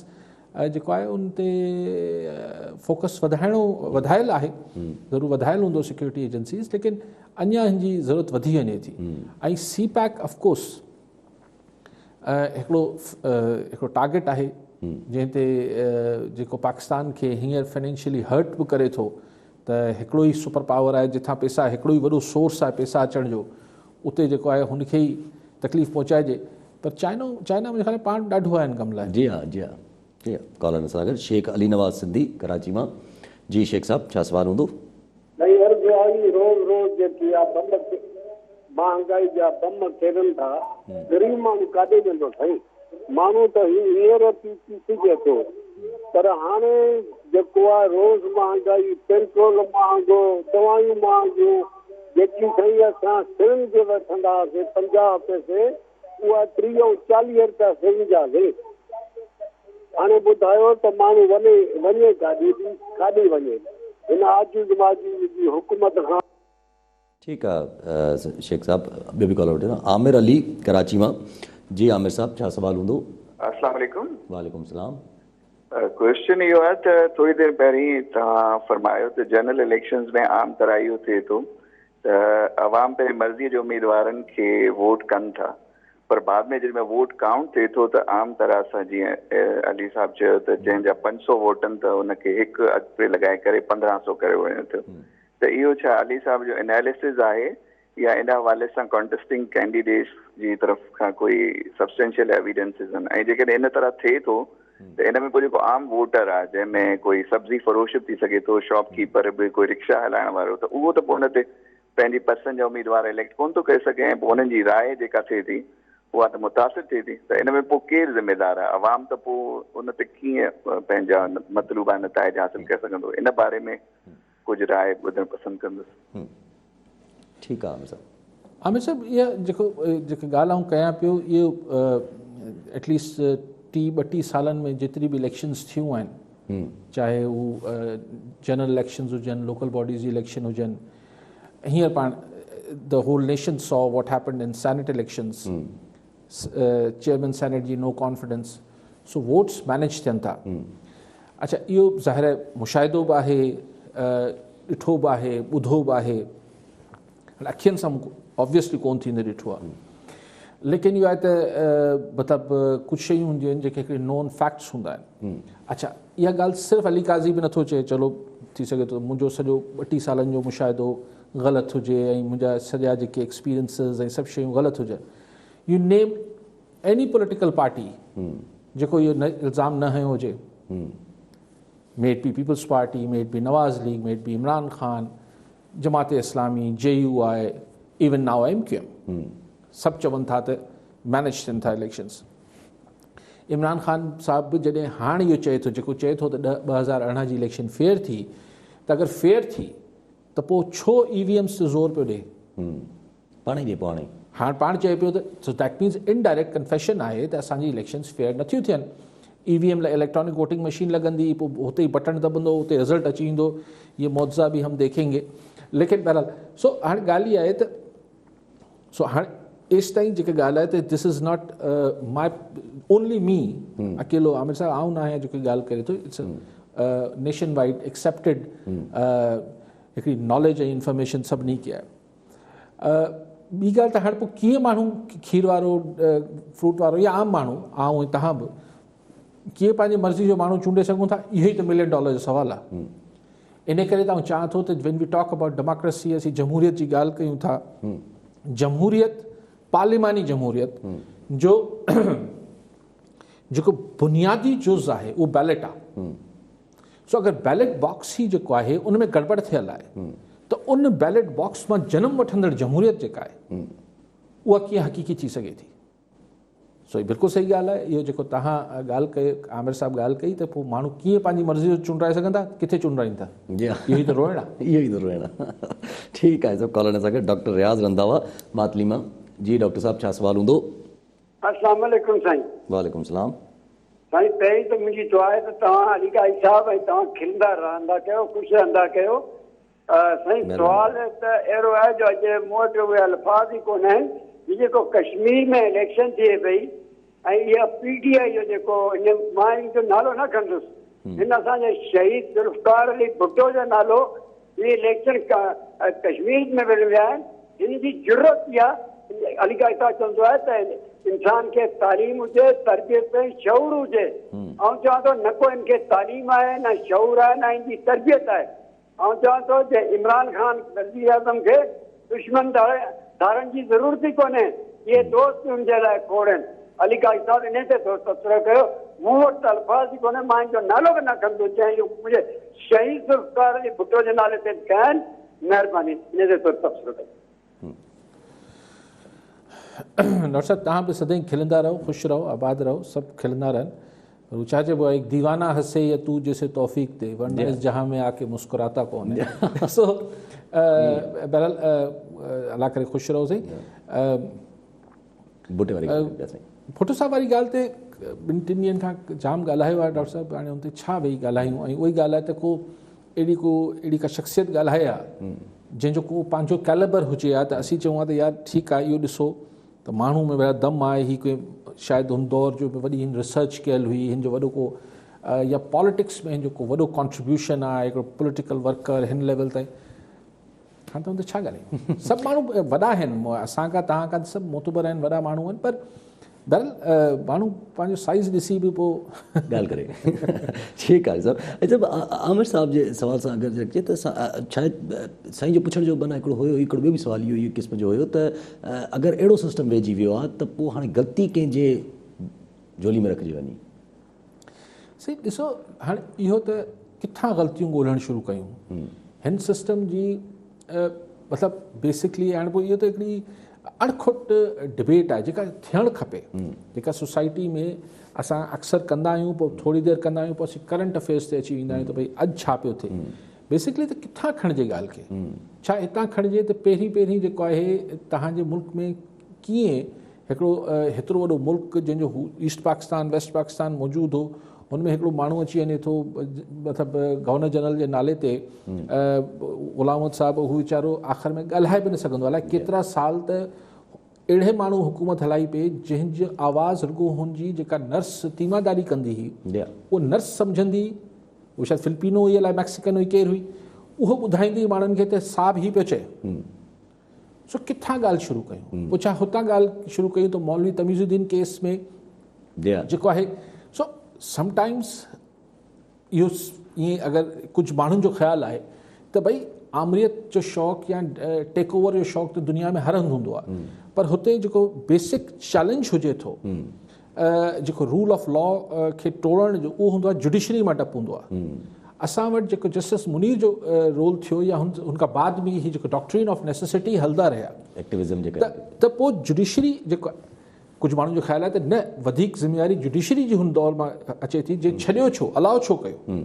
जेको आहे उन ते फोकस वधायल आहे, ज़रूरु वधायल हूंदो सिक्योरिटी एजेंसीज़, लेकिन अञा हिन जी ज़रूरत वधी वञे थी। ऐं CPAC ऑफकोर्स हिकिड़ो टारगेट आहे जंहिं ते जेको पाकिस्तान खे हींअर फाइनेंशियली हर्ट बि करे थो, त हिकिड़ो ई सुपर पावर आहे जिथां पैसा, हिकिड़ो ई वॾो सोर्स आहे पैसा अचण जो, उते जेको आहे हुनखे ई तकलीफ़ पहुचाइजे। पर चाइना मुंहिंजे ख़्याल पाण ॾाढो आहे हिन कम लाइ। जी हा, जी हा, जी हा। कॉलर सां गॾु शेख अली नवाज़ सिंधी कराची मां। जी शेख साहब, छा सवाल हूंदो? नहीं अर्ज़ु आई, रोज़ जेकी आहे महांगाई जा बम खेॾनि था, ग़रीब माण्हू काॾे वेंदो साईं? माण्हू त हींअर पिसिजे थो, पर हाणे जेको आहे रोज़ महांगाई, पेट्रोल महांगो, दवायूं महांगियूं, जेकी शइ असां सिरिंज जे वठंदा हुआसीं 50 पैसे, उहा 30-40 रुपया सिरिंज आहे। हाणे ॿुधायो त माण्हू वञे काॾे वञे हिन आजूज़ माजूज़ जी हुकूमत खां। ठीकु आहे शेख साहब, ॿियो बि कॉलर वठो। आमिर अली कराची मां। जी आमिर साहब, छा सवाल हूंदो? अस्सलाम वालेकुम। वालेकुम सलाम। क्वेश्चन इहो आहे त थोरी देरि पहिरीं तव्हां फरमायो त जनरल इलेक्शंस में आम तराइयो थिए थो त अवाम पंहिंजी मर्ज़ीअ जे उम्मीदवारनि खे वोट कनि था, पर बाद में जॾहिं वोट काउंट थिए थो त आम तरह सां जीअं अली साहब चयो त जंहिंजा 500 वोट आहिनि त हुनखे हिकु अॻिते लॻाए करे 1500 करे वञे थो। त इहो छा अली साहब जो एनालिसिस आहे या इन हवाले सां कॉन्टेस्टिंग कैंडिडेट्स जी तरफ़ खां कोई सब्सटेंशियल एविडेंसिस आहिनि? ऐं जेकॾहिं इन तरह थिए थो त इन में को जेको आम वोटर आहे जंहिंमें कोई सब्जी फरोश थी सघे थो, शॉपकीपर बि, कोई रिक्शा हलाइण वारो, त उहो त पोइ हुन ते पंहिंजी पसंदि जा उम्मीदवार इलेक्ट कोन थो करे सघे ऐं पोइ हुननि जी राय जेका थिए थी उहा त मुतासिर थिए थी। त इन में पोइ केरु ज़िम्मेदार आहे? अवाम त पोइ उन ते कीअं पंहिंजा मतलूबा नताइज हासिल करे सघंदो? इन बारे में कुझु राय ॿुधणु पसंदि कंदुसि। ठीकु आहे आमिर साहब। आमिर साहब, इहा जेकी ॻाल्हि आऊं कयां पियो, इहो एटलीस्ट 30-32 सालनि में जेतिरी बि इलेक्शन्स थियूं आहिनि, चाहे हू जनरल इलेक्शन्स हुजनि, लोकल बॉडीज़ जी इलेक्शन हुजनि, हींअर पाण the whole nation saw what happened in senate elections, chairman senate जी no confidence, so votes manage थियनि था। अच्छा, इहो ज़ाहिर मुशाहिदो बि आहे, ॾिठो बि आहे, ॿुधो बि आहे, अखियुनि सां ऑब्वियसली कोन थींदो ॾिठो आहे, लेकिन इहो आहे त मतिलबु कुझु शयूं हूंदियूं आहिनि जेके हिकिड़े नोन फैक्ट्स हूंदा आहिनि। अच्छा, इहा ॻाल्हि सिर्फ़ु अली काज़ी बि नथो चए, चलो थी सघे थो मुंहिंजो सॼो 32 सालनि जो मुशाहिदो ग़लति हुजे ऐं मुंहिंजा सॼा जेके एक्सपीरियंसिस ऐं सभु शयूं ग़लति हुजनि। You name any political party जेको इहो इल्ज़ाम न हयो हुजे, maybe Peoples Party, maybe Nawaz League, maybe Imran Khan, Jamaat Islami, JUI, even now MQM, सभु चवनि था त मैनेज थियनि था इलेक्शन्स। इमरान खान साहब बि जॾहिं हाणे इहो चए थो, जेको चए थो त 2018 जी इलेक्शन फेयर थी, त अगरि फेयर थी त पोइ छो EVMs ते ज़ोर पियो ॾे? पाण ई ॾे पोइ हाणे पाण चए पियो त दैट मीन्स इनडायरेक्ट कन्फेशन आहे त असांजी इलेक्शन्स फेयर नथियूं थियनि। EVM लाइ इलेक्ट्रॉनिक वोटिंग मशीन लॻंदी, पोइ हुते ई बटन दॿंदो, हुते रिज़ल्ट अची वेंदो, ये मौज़ा बि हम देखेंगे। लेकिन बहरहाल हाणे ॻाल्हि इहा आहे त हाणे एसि ताईं जेके ॻाल्हि आहे त this is not my only me अकेलो, आमिर साहब आऊं न आहियां जेकी ॻाल्हि करे थो, इट्स नेशन वाइड एक्सेप्टेड हिकिड़ी नॉलेज ऐं इंफॉर्मेशन सभिनी खे आहे। ॿी ॻाल्हि त हाणे पोइ कीअं माण्हू खीर वारो, फ्रूट वारो या आम माण्हू, आऊं ऐं तव्हां बि कीअं पंहिंजी मर्ज़ी जो माण्हू चूंडे सघूं था, इहो ई त $1 मिलियन जो सुवालु आहे। इन करे त आउं चाहियां थो त when we talk about democracy, असीं जमहूरियत जी ॻाल्हि कयूं था, जमहूरियत, पार्लिमानी जमहूरियत जो जेको बुनियादी जुज़ आहे उहो बैलेट आहे। सो अगरि बैलेट बॉक्स ई जेको आहे उन में गड़बड़ थियल आहे त उन बैलेट बॉक्स मां जनम वठंदड़ जमहूरियत जेका आहे उहा कीअं हक़ीक़ी थी सघे थी। सो ही बिल्कुलु सही ॻाल्हि आहे। इहो जेको तव्हां ॻाल्हि कई, आमिर साहिबु ॻाल्हि कई, त पोइ माण्हू कीअं पंहिंजी मर्ज़ी जो चूंडाए सघंदा, किथे चूंडाइनि था, जी हा, इहो ई त रोइण आहे। इहो ई त रोइण आहे। ठीकु आहे, सभु कॉलर सां गॾु डॉक्टर रियाज़ रंधावा मातलीमा। जी डॉक्टर साहब, छा सुवाल हूंदो? अस्सलाम वालेकुम साईं। वालेकुम सलाम। साईं, पहिरीं त मुंहिंजी दुआ आहे त तव्हां अलीकाई साहिबु ऐं तव्हां खिलंदा रहंदा कयो, ख़ुशि रहंदा कयो। साईं, सुवाल त अहिड़ो आहे जो अॼु मूं वटि उहे अल्फाज़ ई कोन आहिनि। हीअ जेको कश्मीर में इलेक्शन थिए पई ऐं इहा PTI जो जेको मां जो नालो न खणंदुसि, हिन असांजे शहीद ज़ुल्फ़िकार अली भुट्टो जो नालो, इहे इलेक्शन कश्मीर में विया आहिनि। हिन जी ज़रूरत इहा अलीकाई साहिबु चवंदो आहे त इंसान खे तालीम हुजे, तरबियत ऐं शऊर हुजे। ऐं चवां थो न को हिनखे तालीम आहे, न शऊर आहे, न हिनजी तरबियत आहे। ऐं चवां थो जे इमरान ख़ान वज़ीर आज़म खे दुश्मन धारण जी ज़रूरत ई कोन्हे, इहे दोस्त हुनजे लाइ खोड़ आहिनि। अलीकाई साहिबु इन ते थोरो तबसरो कयो। मूं वटि त अल्फाज़ ई कोन्हे, मां हिनजो नालो बि न खणंदो चई मुंहिंजे शहीद ज़ुल्फ़िकार अली भुट्टो जे नाले ते कनि, महिरबानी इन ते थोरो तबसरो कयो। डॉक्टर साहब, तव्हां बि सदाईं खिलंदा रहो, ख़ुशि रहो, आबाद रहो, सभु खिलंदा रहनि। और छा चइबो आहे, एक दीवाना हंसे या तू जैसे तौफीक दे, वरना इस जहां में आके मुस्कुराता कौन है। सो बहरहाल अल्लाह करे ख़ुशि रहो। सही भुट्टो साहिब वारी ॻाल्हि ते ॿिनि टिनि ॾींहंनि खां जाम ॻाल्हायो आहे डॉक्टर साहिबु। हाणे हुन ते छा वेही ॻाल्हायूं, ऐं उहा ई ॻाल्हि आहे त अहिड़ी का शख़्सियत ॻाल्हाए आहे जंहिंजो को पंहिंजो कैलिबर हुजे हा, त असीं चऊं हा त यार ठीकु आहे, इहो ॾिसो त माण्हू में वॾा दम आहे, ही कोई शायदि हुन दौर जो वॾी हिन रिसर्च कयल हुई, हिन जो वॾो को या पॉलिटिक्स में हिन जो को वॾो कॉन्ट्रीब्यूशन आहे, हिकिड़ो पॉलिटिकल वर्कर हिन लेवल ताईं। हाणे त हुन ते छा ॻाल्हायूं, सभु माण्हू वॾा आहिनि, असां खां तव्हां खां सभु मोतबर आहिनि, वॾा माण्हू आहिनि, पर बहरहाल माण्हू पंहिंजो साइज़ ॾिसी बि पोइ ॻाल्हि करे। ठीकु आहे सर। जब आमिर साहब जे सवाल सां अगरि अचे त शायदि साईं जो पुछण जो माना हिकिड़ो हुयो, हिकिड़ो ॿियो बि सुवाल इहो क़िस्म जो हुयो त अगरि अहिड़ो सिस्टम वेहिजी वियो आहे त पोइ हाणे ग़लती कंहिंजे झोली में रखिजी वञे। सही ॾिसो, हाणे इहो त किथां ग़लतियूं ॻोल्हणु शुरू कयूं हिन सिस्टम जी, मतिलबु बेसिकली हाणे पोइ इहो त हिकिड़ी अणखुट डिबेट आहे जेका थियणु खपे, जेका सोसाइटी में असां अक्सर कंदा आहियूं, पोइ थोरी देरि कंदा आहियूं, पोइ असीं करंट अफेयर्स ते अची वेंदा आहियूं त भई अॼु छा पियो थिए। बेसिकली त किथां खणिजे ॻाल्हि खे, छा हितां खणिजे त पहिरीं जेको आहे तव्हांजे मुल्क में कीअं हिकिड़ो हेतिरो वॾो मुल्क जंहिंजो ईस्ट पाकिस्तान वेस्ट पाकिस्तान मौजूदु हो, हुनमें हिकिड़ो माण्हू अची वञे थो, मतिलबु गवर्नर जनरल जे नाले ते ग़ुलाम अहमद साहिबु, हू वीचारो आख़िर में ॻाल्हाए बि न सघंदो, अलाए केतिरा साल त अहिड़े माण्हू हुकूमत हलाई पई जंहिंजी आवाज़ रुगो हुनजी जेका नर्स तीमादारी कंदी हुई, उहो नर्स सम्झंदी, उहो शायदि फिलिपिनो हुई, अलाए मैक्सिकन हुई, केरु हुई, उहो ॿुधाईंदी माण्हुनि खे त साहब ही पियो चए। सो किथां ॻाल्हि शुरू कयूं, पोइ छा हुतां ॻाल्हि शुरू कयूं त मौलवी तमीज़ुद्दीन केस में जेको आहे। सो समटाइम्स इहो ईअं अगरि कुझु माण्हुनि जो ख़्यालु आहे त भई आमरीत जो शौक़ु या टेक ओवर जो शौक़ु त दुनिया में हर हंधि हूंदो आहे, पर हुते जेको बेसिक चैलेंज हुजे थो, जेको रूल ऑफ लॉ खे टोड़ण जो, उहो हूंदो आहे जुडिशरी मां डपु हूंदो आहे। असां वटि जेको जस्टिस मुनीर जो रोल थियो या हुनखां बाद में ही जेको डॉक्ट्रिन ऑफ नेसेसिटी हलंदा रहिया एक्टिविज़म जे करे, त पोइ जुडिशरी जेको कुझु माण्हुनि जो ख़्यालु आहे त न वधीक ज़िम्मेवारी जुडिशरी जी हुन दौर मां अचे थी, जे छॾियो छो, अलाउ छो कयो।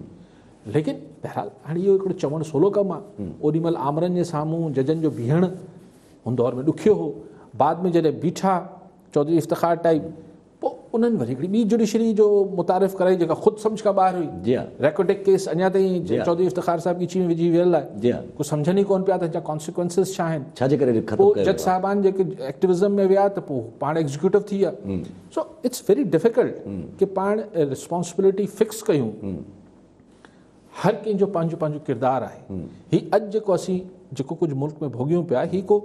लेकिन बहरहाल हाणे इहो हिकिड़ो चवणु सवलो कमु आहे। ओॾीमहिल आमरनि जे साम्हूं जजनि जो बीहणु हुन दौर में ॾुखियो हो, बाद में जॾहिं बीठा चौधरी इफ़्तिख़ार टाइप, पोइ उन्हनि वरी हिकिड़ी ॿी जुडिशरी जो मुतारिफ़ कराई जेका ख़ुदि सम्झ खां ॿाहिरि हुई। रेकोटेक केस अञा ताईं चौधरी इफ़्तिख़ार साहिबु ॻिची में विझी वियल आहे, कुझु सम्झनि ई कोन पिया त हिनजा कॉन्सिक्वेंसिस छा आहिनि, छाजे करे पोइ जज साहिबान जेके एक्टिविज़म में विया त पोइ पाण एग्जीक्यूटिव थी विया। सो इट्स वेरी डिफिकल्ट कि पाण रिस्पॉन्सिबिलिटी फिक्स कयूं। हर कंहिंजो पंहिंजो पंहिंजो किरदारु आहे। हीउ अॼु जेको असीं जेको कुझु मुल्क में भोॻियूं पिया, हीउ को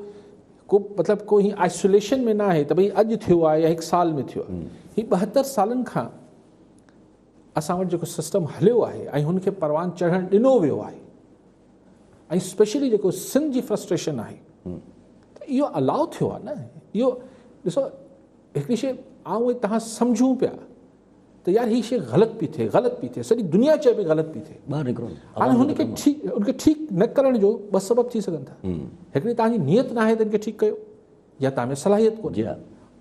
मतिलबु को हीअं आइसोलेशन में न आहे त भई अॼु थियो आहे या हिकु साल में थियो आहे। हीउ 72 सालनि खां असां वटि जेको सिस्टम हलियो आहे ऐं हुनखे परवान चढ़णु ॾिनो वियो आहे, ऐं स्पेशली जेको सिंध जी फ्रस्ट्रेशन आहे, त इहो अलाउ थियो आहे न। इहो ॾिसो, हिकिड़ी शइ आऊं तव्हां सम्झूं पिया त यार हीअ शइ ग़लति पई थिए, सॼी दुनिया चए पई ग़लति पई थिए, हाणे हुनखे ठीकु न करण जो ॿ सबब थी सघनि था। हिकिड़ी तव्हांजी नियत न आहे त हिनखे ठीकु कयो, या तव्हां में सलाहियत कोन्हे। जी हा,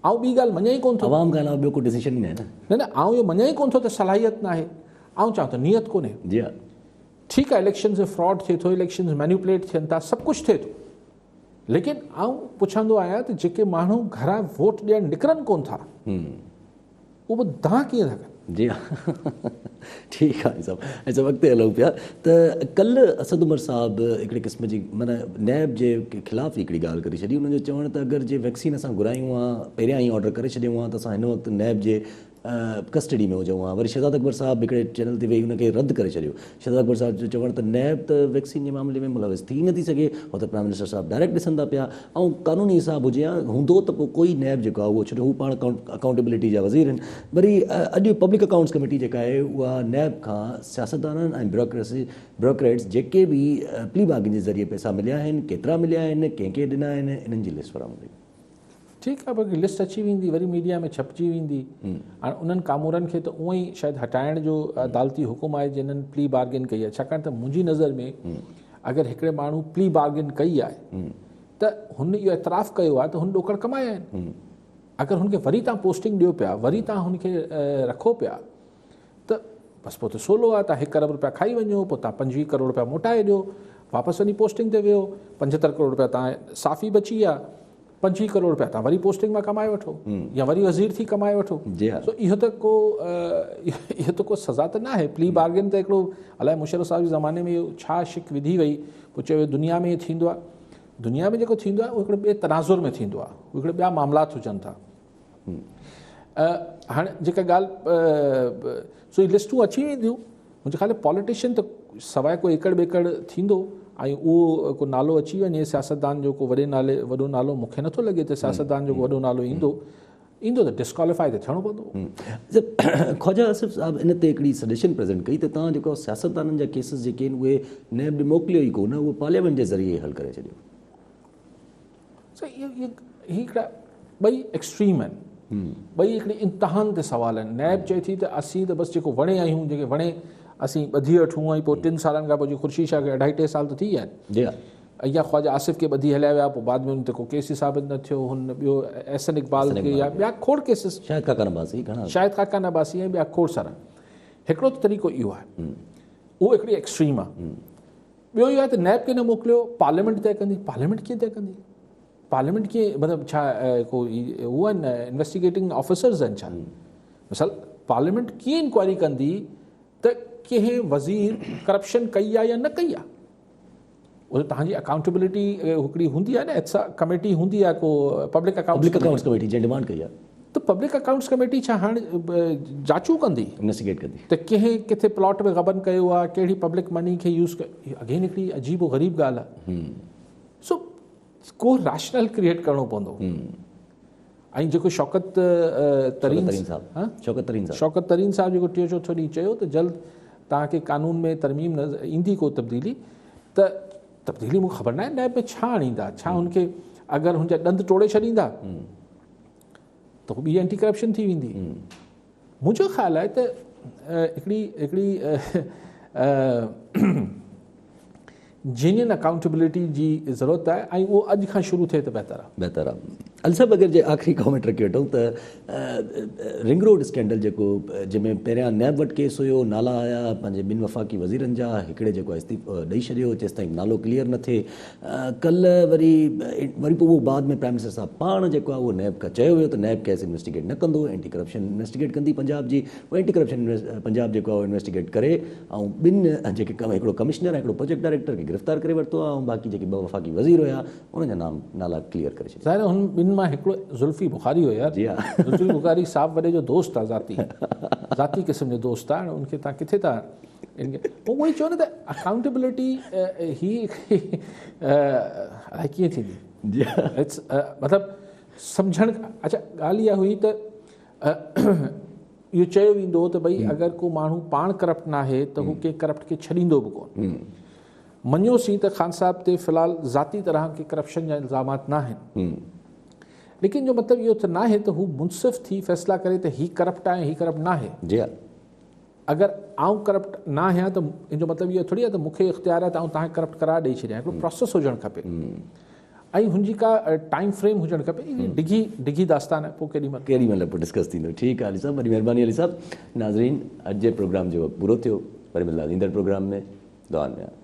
आउं ॿी ॻाल्हि मञा ई कोन थो, आवाम खां अलावा ॿियो कोई डिसीजन ई न आहे न। न आउं इहो मञा ई कोन थो त सलाहियत न आहे, आउं चवां त नियत कोन्हे। जी हा, ठीकु आहे, इलेक्शन से फ्रॉड थिए थो, इलेक्शन मैन्युपुलेट थियनि था, सभु कुझु थिए थो, लेकिन आउं पुछंदो आहियां त जेके माण्हू घरां वोट ॾियणु निकिरनि कोन था, उहो दांह कीअं था कनि? जी हा, ठीकु आहे सभु अॻिते हलूं पिया। त कल्ह असद उमर साहिबु हिकिड़े क़िस्म जी माना नैब जे ख़िलाफ़ु हिकिड़ी ॻाल्हि करे छॾी। उन्हनि जो चवणु त अगरि जे वैक्सीन असां घुरायूं हा, पहिरियां ई ऑडर करे छॾियूं हा, त असां हिन वक़्तु नैब जे कस्टडी में हुजूं हा। वरी शहज़ाद अकबर साहिबु हिकिड़े चैनल ते वेही हुनखे रद्द करे छॾियो। शहज़ाद अकबर साहिब जो चवणु त नैब त वैक्सीन जे मामले में मुलविस थी नथी सघे, हो त प्राइम मिनिस्टर साहिबु डायरेक्ट ॾिसनि था पिया, ऐं क़ानूनी हिसाब हुजे हा हूंदो त पोइ कोई नैब जेको आहे उहो छॾियो, हू पाण अकाउंटेबिलिटी जा वज़ीर आहिनि। वरी अॼु पब्लिक अकाउंट्स कमेटी जेका आहे उहा नैब खां सियासतदाननि ऐं ब्यूरोक्रेट्स जेके बि प्ली बार्गेन जे ज़रिए पैसा मिलिया आहिनि, केतिरा मिलिया आहिनि, कंहिंखे ॾिना आहिनि, इन्हनि जी लिस्ट फराहम कई। ठीकु आहे, बाक़ी लिस्ट अची वेंदी, वरी मीडिया में छपजी वेंदी। हाणे उन्हनि कामूरनि खे त उअं ई शायदि हटाइण जो अदालती हुकुम आहे जिन्हनि प्ली बार्गेन कई आहे। छाकाणि त मुंहिंजी नज़र में अगरि हिकिड़े माण्हू प्ली बार्गेन कई आहे त हुन इहो एतिराफ़ कयो आहे त हुन ॾोकड़ कमाया आहिनि। अगरि हुनखे वरी तव्हां पोस्टिंग ॾियो पिया, वरी तव्हां हुनखे रखो पिया, त बसि पोइ त सोलो आहे, तव्हां 1 अरब रुपया खाई वञो, पोइ तव्हां 25 करोड़ रुपया मोटाए ॾियो, वापसि वञी पोस्टिंग ते वियो, 75 करोड़ रुपया तव्हां साफ़ी बची विया, 25 करोड़ रुपया तव्हां वरी पोस्टिंग मां कमाए वठो या वरी वज़ीर थी कमाए वठो। सो इहो त को सज़ा त न आहे। प्ली बार्गेन त हिकिड़ो अलाए मुशर्रफ साहिब जे ज़माने में इहो छा शिक विधी वई, पोइ चयो दुनिया में थींदो आहे। दुनिया में जेको थींदो आहे उहो हिकिड़े ॿिए तनाज़ुर में थींदो आहे, उहे हिकिड़े ॿिया मामलात हुजनि था। हाणे जेका ॻाल्हि सो इहे लिस्टूं अची वेंदियूं, मुंहिंजे ख़्याल पॉलिटिशियन त सवाइ को एकड़ ॿेकड़ थींदो ऐं उहो को नालो अची वञे सियासतदान जो, को वॾो नालो मूंखे नथो लॻे त सियासतदान जो वॾो नालो ईंदो त डिस्क्वालीफाई त थियणो पवंदो। ख्वाजा आसिफ साहिबु इन ते हिकिड़ी सजेशन प्रेज़ेंट कई त तव्हां जेको सियासतदाननि जा केसिस जेके आहिनि उहे नैब ॾे मोकिलियो ई कोन, उहो पार्लियामेंट जे ज़रिए हल करे छॾियो। हिकिड़ा ॿई एक्सट्रीम आहिनि, ॿई हिकिड़ी इम्तिहान ते सुवाल आहिनि। नैब चए थी त असीं त बसि जेको वणे आहियूं, जेके वणे असीं ॿधी वठूं, ऐं पोइ 3 सालनि खां पोइ जीअं ख़ुर्शीद शाह खे 2.5-3 साल त थी विया आहिनि, या ख्वाजा आसिफ खे ॿधी हलिया विया, पोइ बाद में हुन ते को केस ई साबित न थियो। हुन ॿियो एहसन इक़बाल खे या ॿिया खोड़ केसिस, शाहिद खाका नबासी ऐं ॿिया खोड़ सारा। हिकिड़ो त तरीक़ो इहो आहे, उहो हिकिड़ी एक्सट्रीम आहे। ॿियो इहो आहे त नैब खे न मोकिलियो, पार्लियामेंट तय कंदी। पार्लियामेंट कीअं तय कंदी? पार्लियामेंट कीअं, मतिलबु छा को उहे आहिनि इन्वेस्टिगेटिंग ऑफिसर्स आहिनि छा? मिसाल पार्लियामेंट कीअं इंक्वायरी कंदी त कंहिं वज़ीर करप्शन कई आहे या न कई आहे? उहो तव्हांजी अकाउंटेबिलिटी हिकिड़ी हूंदी आहे न, एत्सा कमेटी हूंदी आहे, को पब्लिक अकाउंट्स कमेटी जंहिं डिमांड कई आहे, त पब्लिक अकाउंट्स कमेटी छा हाणे जांचूं कंदी, इन्वेस्टिगेट कंदी त कंहिं किथे प्लॉट में गबन कयो आहे, कहिड़ी पब्लिक मनी खे यूज़ कयो। अगेन हिकिड़ी अजीब ग़रीब ॻाल्हि आहे। सो को रैशनल क्रिएट करिणो पवंदो। ऐं जेको शौकत तरीन साहिब जेको 3-4 ॾींहुं चयो त जल्द तव्हांखे कानून में तरमीम ईंदी को तब्दीली, त तब्दीली मूंखे ख़बर न आहे नैब में छा आणींदा, छा हुनखे अगरि हुनजा ॾंद टोड़े छॾींदा त हू ॿी एंटी करप्शन थी वेंदी। मुंहिंजो ख़्यालु आहे त हिकिड़ी जेन्युइन अकाउंटेबिलिटी जी ज़रूरत आहे, ऐं उहो अॼु खां शुरू थिए त बहितर आहे। अल साहिब अगरि जे आख़िरी कॉमेंट रखी वठूं त रिंग रोड स्कैंडल जेको जंहिंमें पहिरियां नैब वटि केस हुयो, नाला आया पंहिंजे 2 वफ़ाक़ी वज़ीरनि जा, हिकिड़े जेको इस्तीफ़ो ॾेई छॾियो जेसि ताईं नालो क्लियर न थिए। कल्ह वरी पोइ उहो बाद में प्राइम मिनिस्टर साहिबु पाण जेको आहे उहो नैब खां चयो वियो त नैब केस इन्वेस्टिगेट न कंदो, एंटी करप्शन इन्वेस्टिगेट कंदी पंजाब जी। उहो एंटी करप्शन पंजाब जेको आहे इन्वेस्टिगेट करे, ऐं 2 जेके हिकिड़ो कमिश्नर ऐं हिकिड़ो प्रोजेक्ट डायरेक्टर खे गिरफ़्तार करे वरितो आहे, ऐं बाक़ी जेके 2 वफ़ाक़ी वज़ीर हुया उन्हनि जा नाला क्लियर करे छॾिया। ज़ाहिर हुन 2 मां हिकिड़ो ज़ुल्फ़ी बुखारी हुयो यार। जी हा, ज़ुल्फ़ी बुखारी साहिबु वॾे जो दोस्त आहे, ज़ाती क़िस्म जो दोस्त आहे। उनखे तव्हां किथे था पोइ उहो ई चयो न त अकाउंटेबिलिटी अलाए कीअं थींदी, मतिलबु सम्झणु। अच्छा, ॻाल्हि इहा हुई त इहो चयो वेंदो त भई अगरि को माण्हू पाण करप्ट न आहे त हू कंहिं करप्ट खे छॾींदो बि कोन। मञियोसीं त ख़ान साहिब ते फ़िलहाल ज़ाती तरह के करप्शन जा इल्ज़ामात न आहिनि, लेकिन जो मतिलबु इहो त न आहे त हू मुनसिफ़ थी फ़ैसिला करे त हीउ करप्ट आहे, हीउ करप्ट न आहे। जी हा, अगरि आउं करप्ट न आहियां त इन जो मतिलबु इहो थोरी आहे त मूंखे इख़्तियार आहे त आउं तव्हांखे करप्ट करार ॾेई छॾियां। हिकिड़ो प्रोसेस हुजणु खपे। ऐं हुनजी का टाइम फ्रेम हुजणु खपे। डिघी दास्तान आहे, पोइ केॾी महिल पोइ डिस्कस थींदो। ठीकु आहे अली साहब, वॾी महिरबानी अली साहब। नाज़रीन, अॼु जे प्रोग्राम जो वक़्तु पूरो थियो, वरी मिलंदासीं ईंदड़ प्रोग्राम में। दुआनि में।